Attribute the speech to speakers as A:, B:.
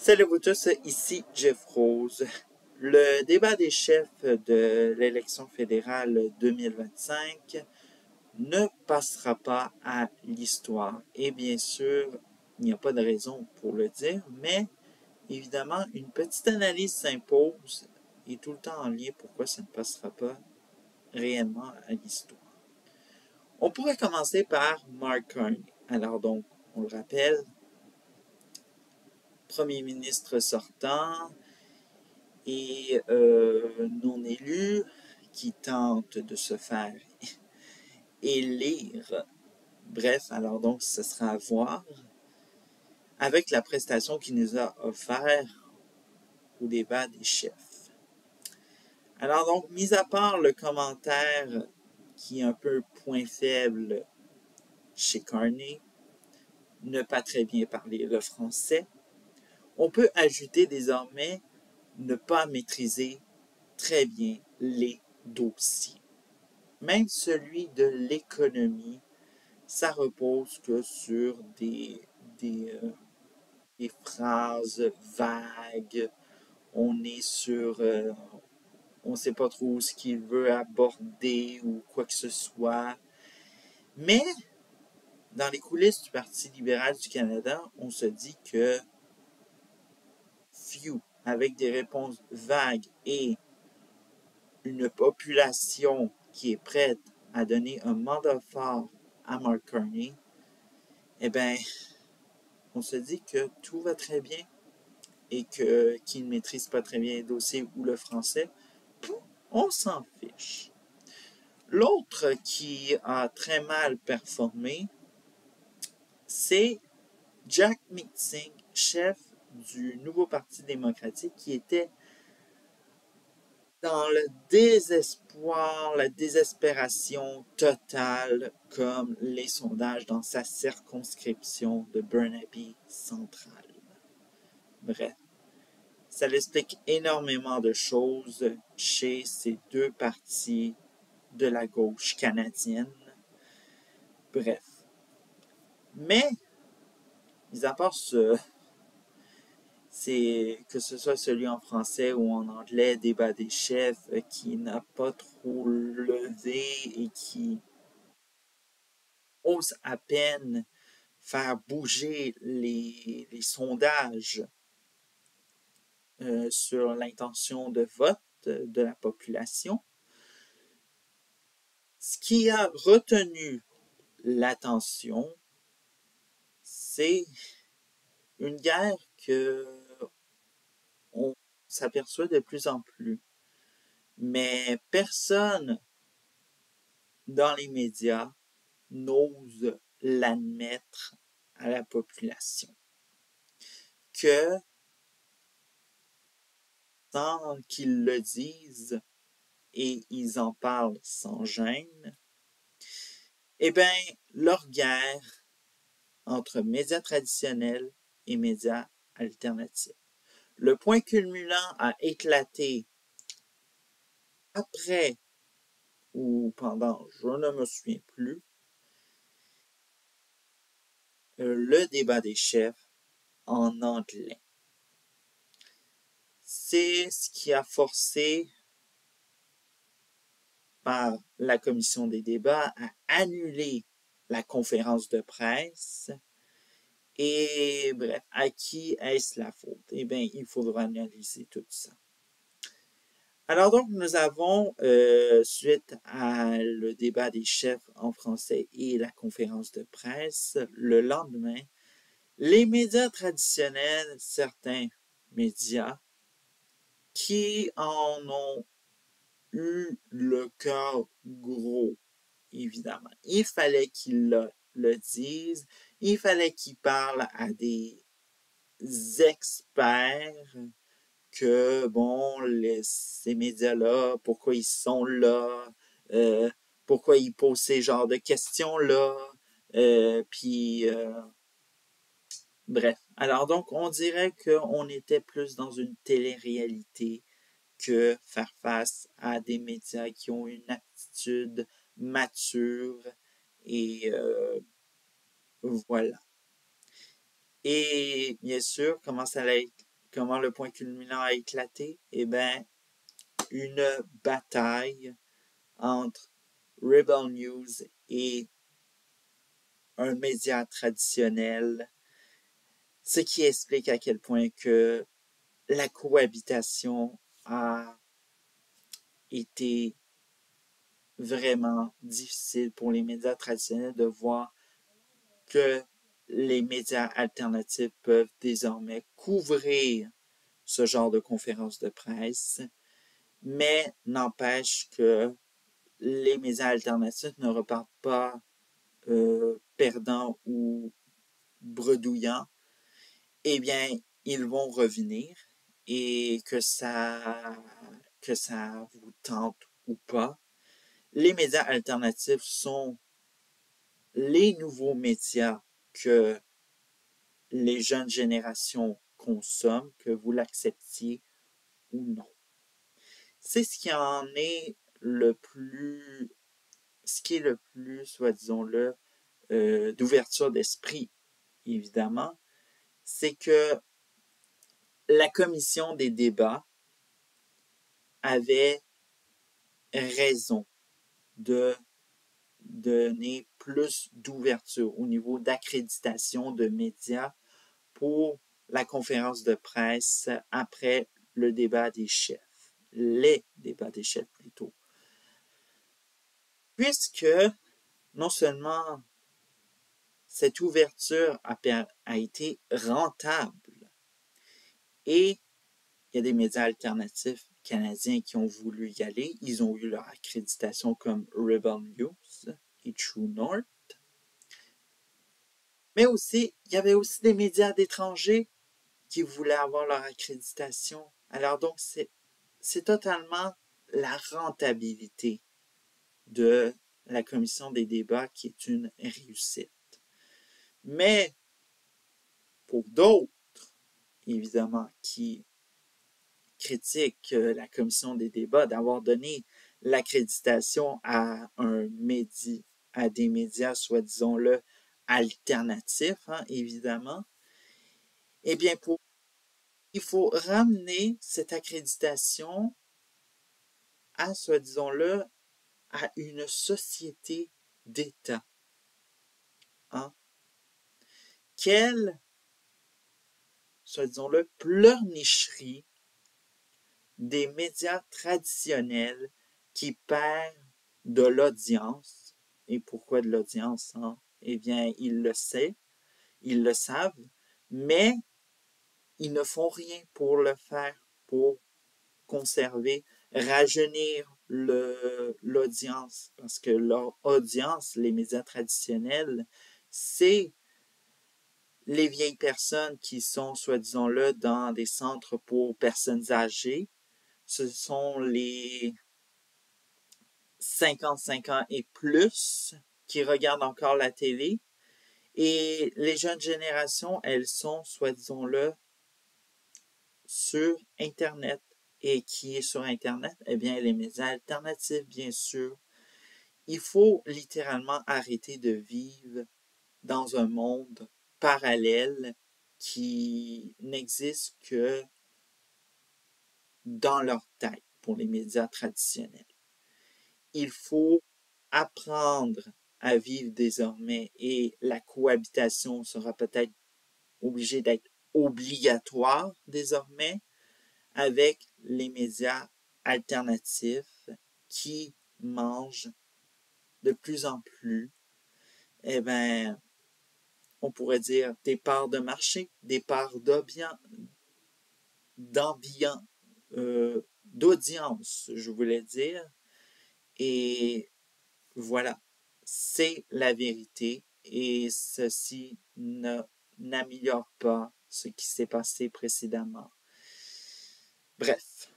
A: Salut à vous tous, ici Jeff Rose. Le débat des chefs de l'élection fédérale 2025 ne passera pas à l'histoire. Et bien sûr, il n'y a pas de raison pour le dire, mais évidemment, une petite analyse s'impose et tout le temps en lien pourquoi ça ne passera pas réellement à l'histoire. On pourrait commencer par Mark Carney. Alors donc, on le rappelle, premier ministre sortant et non élu qui tente de se faire élire. Bref, alors donc, ce sera à voir avec la prestation qu'il nous a offert au débat des chefs. Alors donc, mis à part le commentaire qui est un peu point faible chez Carney, ne pas très bien parler le français, on peut ajouter désormais ne pas maîtriser très bien les dossiers. Même celui de l'économie, ça repose que sur des phrases vagues. On est sur... on ne sait pas trop ce qu'il veut aborder ou quoi que ce soit. Mais, dans les coulisses du Parti libéral du Canada, on se dit que avec des réponses vagues et une population qui est prête à donner un mandat fort à Mark Carney, eh bien, on se dit que tout va très bien et qu'il ne maîtrise pas très bien les dossiers ou le français, on s'en fiche. L'autre qui a très mal performé, c'est Jack Meeting, chef du nouveau Parti démocratique, qui était dans le désespoir, la désespération totale, comme les sondages dans sa circonscription de Burnaby Central. Bref, ça explique énormément de choses chez ces deux partis de la gauche canadienne. Bref. Mais, mis à part ce, c'est que ce soit celui en français ou en anglais, débat des chefs, qui n'a pas trop levé et qui ose à peine faire bouger les sondages sur l'intention de vote de la population. Ce qui a retenu l'attention, c'est une guerre que on s'aperçoit de plus en plus. Mais personne dans les médias n'ose l'admettre à la population. Que, sans qu'ils le disent, et ils en parlent sans gêne, eh bien, leur guerre entre médias traditionnels et médias alternatifs. Le point culminant a éclaté après ou pendant, je ne me souviens plus, le débat des chefs en anglais. C'est ce qui a forcé par la commission des débats à annuler la conférence de presse. Et bref, à qui est-ce la faute? Eh bien, il faudra analyser tout ça. Alors donc, nous avons, suite à le débat des chefs en français et la conférence de presse, le lendemain, les médias traditionnels, certains médias, qui en ont eu le cœur gros, évidemment. Il fallait qu'ils le disent, il fallait qu'ils parlent à des experts que, bon, ces médias-là, pourquoi ils sont là, pourquoi ils posent ces genres de questions-là, bref. Alors donc, on dirait qu'on était plus dans une télé-réalité que faire face à des médias qui ont une attitude mature et voilà. Et bien sûr, comment ça allait être comment le point culminant a éclaté? Eh bien, une bataille entre Rebel News et un média traditionnel, ce qui explique à quel point que la cohabitation a été vraiment difficile pour les médias traditionnels de voir que les médias alternatifs peuvent désormais couvrir ce genre de conférences de presse, mais n'empêche que les médias alternatifs ne repartent pas perdants ou bredouillants. Eh bien, ils vont revenir et que ça vous tente ou pas. Les médias alternatifs sont les nouveaux médias que les jeunes générations consomment, que vous l'acceptiez ou non. C'est ce qui en est le plus, ce qui est le plus, soit disons-le, d'ouverture d'esprit, évidemment, c'est que la commission des débats avait raison de donner plus d'ouverture au niveau d'accréditation de médias pour la conférence de presse après le débat des chefs, les débats des chefs plutôt. Puisque non seulement cette ouverture a été rentable et il y a des médias alternatifs canadiens qui ont voulu y aller. Ils ont eu leur accréditation comme Rebel News et True North. Mais aussi, il y avait aussi des médias d'étrangers qui voulaient avoir leur accréditation. Alors donc, c'est totalement la rentabilité de la commission des débats qui est une réussite. Mais pour d'autres, évidemment, qui critiquent la commission des débats d'avoir donné l'accréditation à des médias, soit disons-le, alternatifs, hein, évidemment, eh bien, il faut ramener cette accréditation à, soit disons-le, à une société d'État. Hein? Quelle, soit disons-le, pleurnicherie des médias traditionnels qui perdent de l'audience. Et pourquoi de l'audience? Hein? Eh bien, ils le savent, mais ils ne font rien pour le faire, pour conserver, rajeunir l'audience. Parce que leur audience, les médias traditionnels, c'est les vieilles personnes qui sont, soi-disant-le, dans des centres pour personnes âgées. Ce sont les 55 ans et plus qui regardent encore la télé. Et les jeunes générations, elles sont, soit disons-le, sur Internet. Et qui est sur Internet? Eh bien, les médias alternatifs, bien sûr. Il faut littéralement arrêter de vivre dans un monde parallèle qui n'existe que dans leur tête pour les médias traditionnels. Il faut apprendre à vivre désormais et la cohabitation sera peut-être obligée d'être obligatoire désormais avec les médias alternatifs qui mangent de plus en plus, eh bien, on pourrait dire des parts de marché, des parts d'audience, je voulais dire. Et voilà, c'est la vérité et ceci n'améliore pas ce qui s'est passé précédemment. Bref,